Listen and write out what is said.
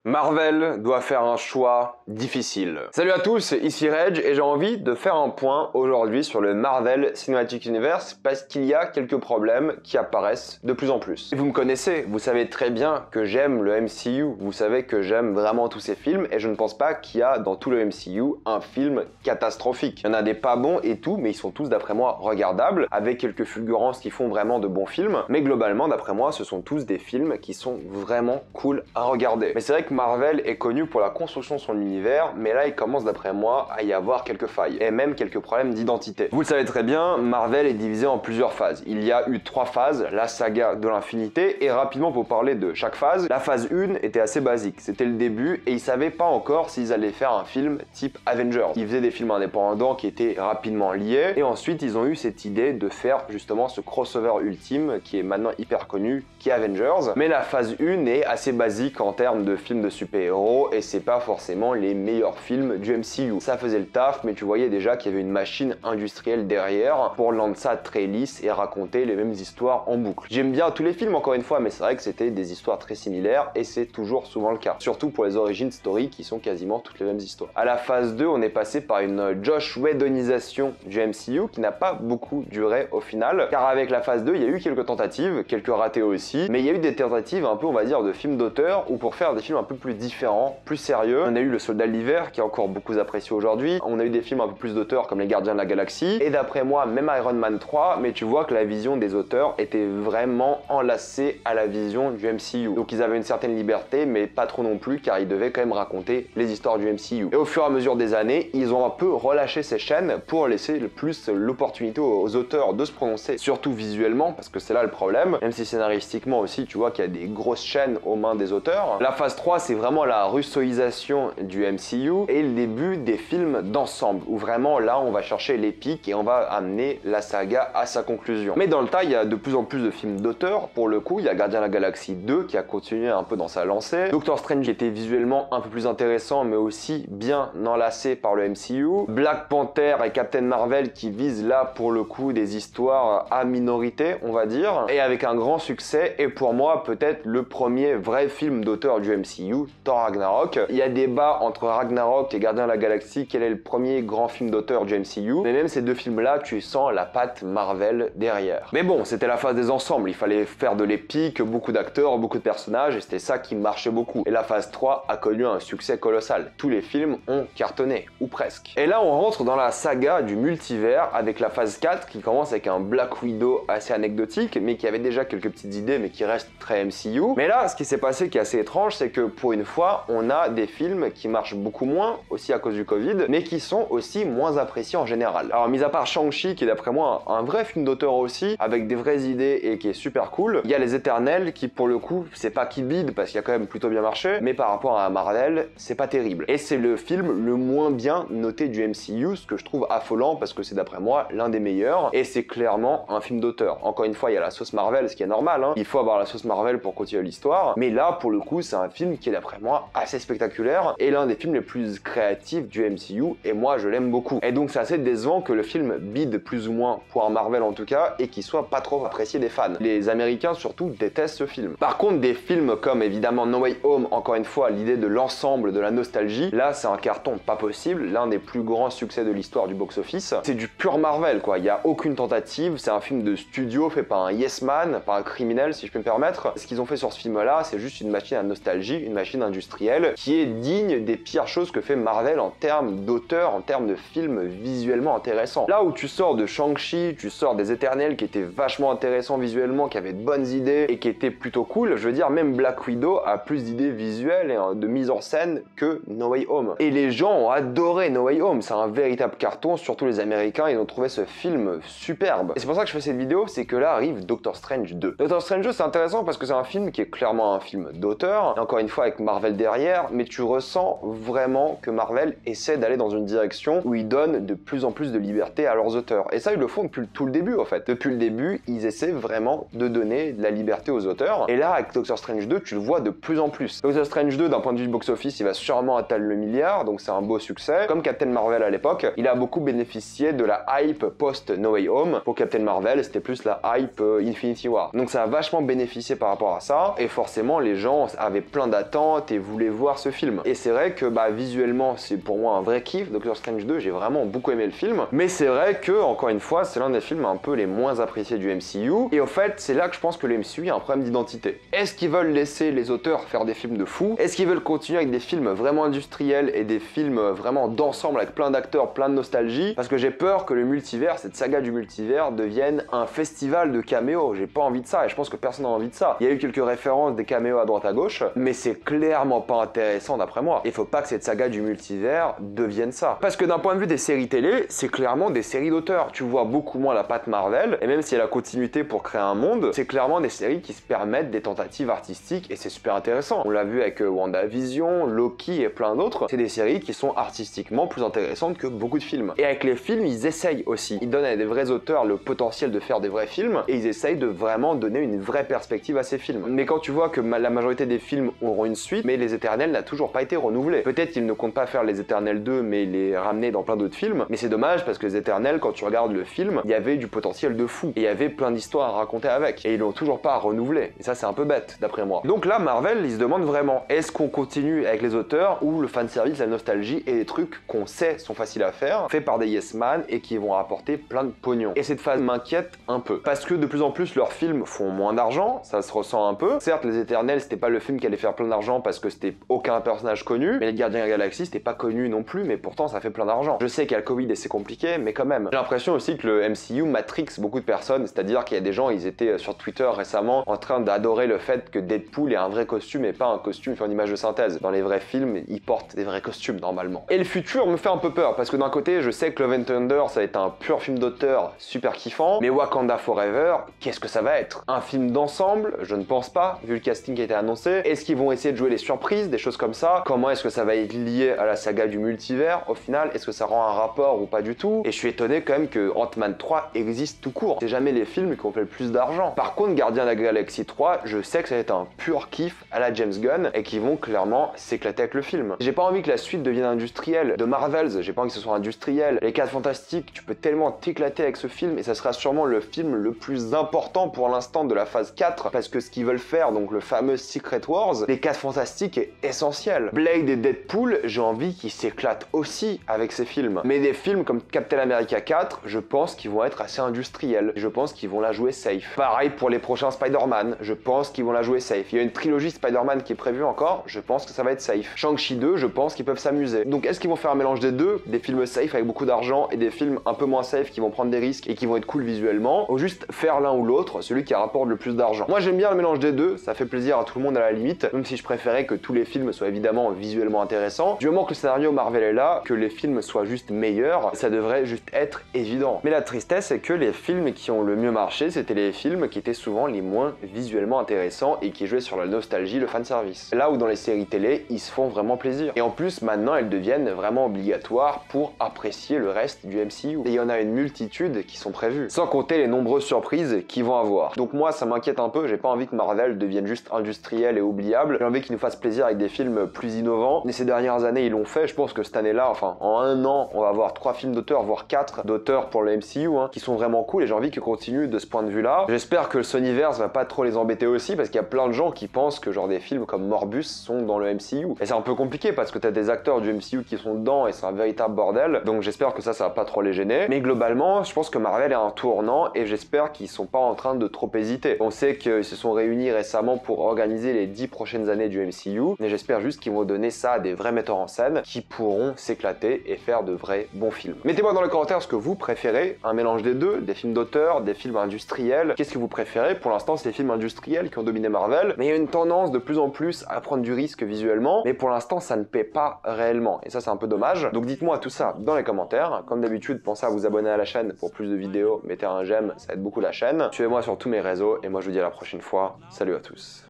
Marvel doit faire un choix difficile. Salut à tous, ici Reg et j'ai envie de faire un point aujourd'hui sur le Marvel Cinematic Universe parce qu'il y a quelques problèmes qui apparaissent de plus en plus. Et vous me connaissez, vous savez très bien que j'aime le MCU, vous savez que j'aime vraiment tous ces films et je ne pense pas qu'il y a dans tout le MCU un film catastrophique. Il y en a des pas bons et tout, mais ils sont tous d'après moi regardables, avec quelques fulgurances qui font vraiment de bons films, mais globalement d'après moi ce sont tous des films qui sont vraiment cool à regarder. Mais c'est vrai que Marvel est connu pour la construction de son univers, mais là il commence d'après moi à y avoir quelques failles, et même quelques problèmes d'identité. Vous le savez très bien, Marvel est divisé en plusieurs phases. Il y a eu 3 phases, la saga de l'infinité, et rapidement pour parler de chaque phase, la phase 1 était assez basique, c'était le début, et ils savaient pas encore s'ils allaient faire un film type Avengers. Ils faisaient des films indépendants qui étaient rapidement liés, et ensuite ils ont eu cette idée de faire justement ce crossover ultime qui est maintenant hyper connu, qui est Avengers. Mais la phase 1 est assez basique en termes de films de super-héros et c'est pas forcément les meilleurs films du MCU. Ça faisait le taf, mais tu voyais déjà qu'il y avait une machine industrielle derrière pour rendre ça très lisse et raconter les mêmes histoires en boucle. J'aime bien tous les films encore une fois, mais c'est vrai que c'était des histoires très similaires et c'est toujours souvent le cas. Surtout pour les origin story qui sont quasiment toutes les mêmes histoires. À la phase 2, on est passé par une Joss Whedonisation du MCU qui n'a pas beaucoup duré au final, car avec la phase 2, il y a eu quelques tentatives, quelques ratés aussi, mais il y a eu des tentatives un peu, on va dire, de films d'auteur ou pour faire des films un peu plus différents, plus sérieux. On a eu Le Soldat de l'Hiver qui est encore beaucoup apprécié aujourd'hui. On a eu des films un peu plus d'auteurs comme Les Gardiens de la Galaxie et d'après moi même Iron Man 3, mais tu vois que la vision des auteurs était vraiment enlacée à la vision du MCU. Donc ils avaient une certaine liberté mais pas trop non plus car ils devaient quand même raconter les histoires du MCU. Et au fur et à mesure des années, ils ont un peu relâché ces chaînes pour laisser le plus l'opportunité aux auteurs de se prononcer, surtout visuellement parce que c'est là le problème, même si scénaristiquement aussi tu vois qu'il y a des grosses chaînes aux mains des auteurs. La phase 3 c'est vraiment la russoisation du MCU et le début des films d'ensemble où vraiment là on va chercher l'épique et on va amener la saga à sa conclusion. Mais dans le tas il y a de plus en plus de films d'auteurs. Pour le coup il y a Gardiens de la Galaxie 2 qui a continué un peu dans sa lancée, Doctor Strange qui était visuellement un peu plus intéressant mais aussi bien enlacé par le MCU, Black Panther et Captain Marvel qui visent là pour le coup des histoires à minorité on va dire, et avec un grand succès et pour moi peut-être le premier vrai film d'auteur du MCU, Thor Ragnarok. Il y a débat entre Ragnarok et Gardiens de la Galaxie, quel est le premier grand film d'auteur du MCU, mais même ces deux films-là, tu sens la patte Marvel derrière. Mais bon, c'était la phase des ensembles, il fallait faire de l'épique, beaucoup d'acteurs, beaucoup de personnages, et c'était ça qui marchait beaucoup. Et la phase 3 a connu un succès colossal. Tous les films ont cartonné, ou presque. Et là, on rentre dans la saga du multivers, avec la phase 4 qui commence avec un Black Widow assez anecdotique, mais qui avait déjà quelques petites idées, mais qui reste très MCU. Mais là, ce qui s'est passé qui est assez étrange, c'est que pour une fois, on a des films qui marchent beaucoup moins, aussi à cause du Covid, mais qui sont aussi moins appréciés en général. Alors, mis à part Shang-Chi, qui est d'après moi un vrai film d'auteur aussi, avec des vraies idées et qui est super cool, il y a Les Éternels qui, pour le coup, c'est pas qui bide, parce qu'il a quand même plutôt bien marché, mais par rapport à Marvel, c'est pas terrible. Et c'est le film le moins bien noté du MCU, ce que je trouve affolant, parce que c'est d'après moi l'un des meilleurs, et c'est clairement un film d'auteur. Encore une fois, il y a la sauce Marvel, ce qui est normal, hein. Il faut avoir la sauce Marvel pour continuer l'histoire, mais là, pour le coup, c'est un film qui est d'après moi assez spectaculaire et l'un des films les plus créatifs du MCU et moi je l'aime beaucoup. Et donc c'est assez décevant que le film bide plus ou moins pour un Marvel en tout cas et qu'il soit pas trop apprécié des fans. Les Américains surtout détestent ce film. Par contre des films comme évidemment No Way Home, encore une fois l'idée de l'ensemble de la nostalgie, là c'est un carton pas possible, l'un des plus grands succès de l'histoire du box-office. C'est du pur Marvel quoi, il y a aucune tentative, c'est un film de studio fait par un yes man, par un criminel si je peux me permettre. Ce qu'ils ont fait sur ce film là c'est juste une machine à nostalgie, une machine industrielle qui est digne des pires choses que fait Marvel en termes d'auteur, en termes de films visuellement intéressants. Là où tu sors de Shang-Chi, tu sors des Éternels qui étaient vachement intéressants visuellement, qui avaient de bonnes idées et qui étaient plutôt cool, je veux dire même Black Widow a plus d'idées visuelles et de mise en scène que No Way Home. Et les gens ont adoré No Way Home, c'est un véritable carton, surtout les Américains, ils ont trouvé ce film superbe. Et c'est pour ça que je fais cette vidéo, c'est que là arrive Doctor Strange 2. Doctor Strange 2 c'est intéressant parce que c'est un film qui est clairement un film d'auteur, et encore une fois avec Marvel derrière, mais tu ressens vraiment que Marvel essaie d'aller dans une direction où ils donnent de plus en plus de liberté à leurs auteurs. Et ça, ils le font depuis tout le début, en fait. Depuis le début, ils essaient vraiment de donner de la liberté aux auteurs. Et là, avec Doctor Strange 2, tu le vois de plus en plus. Doctor Strange 2, d'un point de vue box-office, il va sûrement atteindre le milliard, donc c'est un beau succès. Comme Captain Marvel à l'époque, il a beaucoup bénéficié de la hype post-No Way Home. Pour Captain Marvel, c'était plus la hype Infinity War. Donc ça a vachement bénéficié par rapport à ça, et forcément, les gens avaient plein d'attentes attente et voulait voir ce film. Et c'est vrai que visuellement c'est pour moi un vrai kiff. Doctor Strange 2, j'ai vraiment beaucoup aimé le film, mais c'est vrai que encore une fois c'est l'un des films un peu les moins appréciés du MCU, et au fait c'est là que je pense que le MCU a un problème d'identité. Est-ce qu'ils veulent laisser les auteurs faire des films de fous? Est-ce qu'ils veulent continuer avec des films vraiment industriels et des films vraiment d'ensemble avec plein d'acteurs, plein de nostalgie? Parce que j'ai peur que le multivers, cette saga du multivers, devienne un festival de caméos. J'ai pas envie de ça, et je pense que personne n'a envie de ça. Il y a eu quelques références, des caméos à droite à gauche, mais c'est clairement pas intéressant d'après moi. Il faut pas que cette saga du multivers devienne ça. Parce que d'un point de vue des séries télé, c'est clairement des séries d'auteurs. Tu vois beaucoup moins la patte Marvel, et même s'il y a la continuité pour créer un monde, c'est clairement des séries qui se permettent des tentatives artistiques, et c'est super intéressant. On l'a vu avec WandaVision, Loki et plein d'autres. C'est des séries qui sont artistiquement plus intéressantes que beaucoup de films. Et avec les films, ils essayent aussi. Ils donnent à des vrais auteurs le potentiel de faire des vrais films, et ils essayent de vraiment donner une vraie perspective à ces films. Mais quand tu vois que la majorité des films auront une suite, mais Les Éternels n'a toujours pas été renouvelé. Peut-être qu'ils ne comptent pas faire Les Éternels 2, mais les ramener dans plein d'autres films. Mais c'est dommage parce que Les Éternels, quand tu regardes le film, il y avait du potentiel de fou. Et il y avait plein d'histoires à raconter avec. Et ils l'ont toujours pas renouvelé. Et ça, c'est un peu bête, d'après moi. Donc là, Marvel, ils se demandent vraiment, est-ce qu'on continue avec les auteurs ou le fanservice, la nostalgie et des trucs qu'on sait sont faciles à faire, faits par des yes man et qui vont rapporter plein de pognon. Et cette phase m'inquiète un peu. Parce que de plus en plus, leurs films font moins d'argent, ça se ressent un peu. Certes, Les Éternels, c'était pas le film qui allait faire plein d'argent parce que c'était aucun personnage connu, mais Les Gardiens de la Galaxie, c'était pas connu non plus, mais pourtant ça fait plein d'argent. Je sais qu'il y a le Covid et c'est compliqué, mais quand même. J'ai l'impression aussi que le MCU matrix beaucoup de personnes, c'est-à-dire qu'il y a des gens, ils étaient sur Twitter récemment en train d'adorer le fait que Deadpool ait un vrai costume et pas un costume fait en image de synthèse. Dans les vrais films, ils portent des vrais costumes normalement. Et le futur me fait un peu peur parce que d'un côté, je sais que Love and Thunder, ça va être un pur film d'auteur super kiffant, mais Wakanda Forever, qu'est-ce que ça va être? Un film d'ensemble? Je ne pense pas, vu le casting qui a été annoncé. Est-ce qu'ils vont essayer de jouer les surprises, des choses comme ça? Comment est-ce que ça va être lié à la saga du multivers? Au final, est-ce que ça rend un rapport ou pas du tout? Et je suis étonné quand même que Ant-Man 3 existe tout court. C'est jamais les films qui ont fait le plus d'argent. Par contre, Gardiens de la Galaxie 3, je sais que ça va être un pur kiff à la James Gunn et qu'ils vont clairement s'éclater avec le film. J'ai pas envie que la suite devienne industrielle. De Marvels, j'ai pas envie que ce soit industriel. Les 4 Fantastiques, tu peux tellement t'éclater avec ce film et ça sera sûrement le film le plus important pour l'instant de la phase 4 parce que ce qu'ils veulent faire, donc le fameux Secret Wars, les 4 Fantastiques est essentiel. Blade et Deadpool, j'ai envie qu'ils s'éclatent aussi avec ces films. Mais des films comme Captain America 4, je pense qu'ils vont être assez industriels. Je pense qu'ils vont la jouer safe. Pareil pour les prochains Spider-Man, je pense qu'ils vont la jouer safe. Il y a une trilogie Spider-Man qui est prévue encore, je pense que ça va être safe. Shang-Chi 2, je pense qu'ils peuvent s'amuser. Donc est-ce qu'ils vont faire un mélange des deux, des films safe avec beaucoup d'argent et des films un peu moins safe qui vont prendre des risques et qui vont être cool visuellement, ou juste faire l'un ou l'autre, celui qui rapporte le plus d'argent? Moi j'aime bien le mélange des deux, ça fait plaisir à tout le monde à la limite, même si je préférais que tous les films soient évidemment visuellement intéressants. Du moment que le scénario Marvel est là, que les films soient juste meilleurs, ça devrait juste être évident. Mais la tristesse, c'est que les films qui ont le mieux marché, c'était les films qui étaient souvent les moins visuellement intéressants et qui jouaient sur la nostalgie, le fanservice. Là où dans les séries télé, ils se font vraiment plaisir. Et en plus, maintenant, elles deviennent vraiment obligatoires pour apprécier le reste du MCU. Et il y en a une multitude qui sont prévues. Sans compter les nombreuses surprises qu'ils vont avoir. Donc moi, ça m'inquiète un peu, j'ai pas envie que Marvel devienne juste industriel et oubliable. J'ai envie qu'ils nous fassent plaisir avec des films plus innovants. Et ces dernières années, ils l'ont fait. Je pense que cette année-là, enfin, en un an, on va avoir 3 films d'auteurs, voire 4 d'auteurs pour le MCU, qui sont vraiment cool. Et j'ai envie qu'ils continuent de ce point de vue-là. J'espère que le Sonyverse va pas trop les embêter aussi, parce qu'il y a plein de gens qui pensent que genre des films comme Morbius sont dans le MCU. Et c'est un peu compliqué parce que t'as des acteurs du MCU qui sont dedans et c'est un véritable bordel. Donc j'espère que ça va pas trop les gêner. Mais globalement, je pense que Marvel est un tournant et j'espère qu'ils sont pas en train de trop hésiter. On sait qu'ils se sont réunis récemment pour organiser les 10 prochaines années du MCU, mais j'espère juste qu'ils vont donner ça à des vrais metteurs en scène qui pourront s'éclater et faire de vrais bons films. Mettez-moi dans les commentaires ce que vous préférez, un mélange des deux, des films d'auteur, des films industriels. Qu'est-ce que vous préférez? Pour l'instant, c'est les films industriels qui ont dominé Marvel, mais il y a une tendance de plus en plus à prendre du risque visuellement, mais pour l'instant, ça ne paie pas réellement. Et ça, c'est un peu dommage. Donc dites-moi tout ça dans les commentaires. Comme d'habitude, pensez à vous abonner à la chaîne pour plus de vidéos. Mettez un j'aime, ça aide beaucoup la chaîne. Suivez-moi sur tous mes réseaux et moi, je vous dis à la prochaine fois. Salut à tous.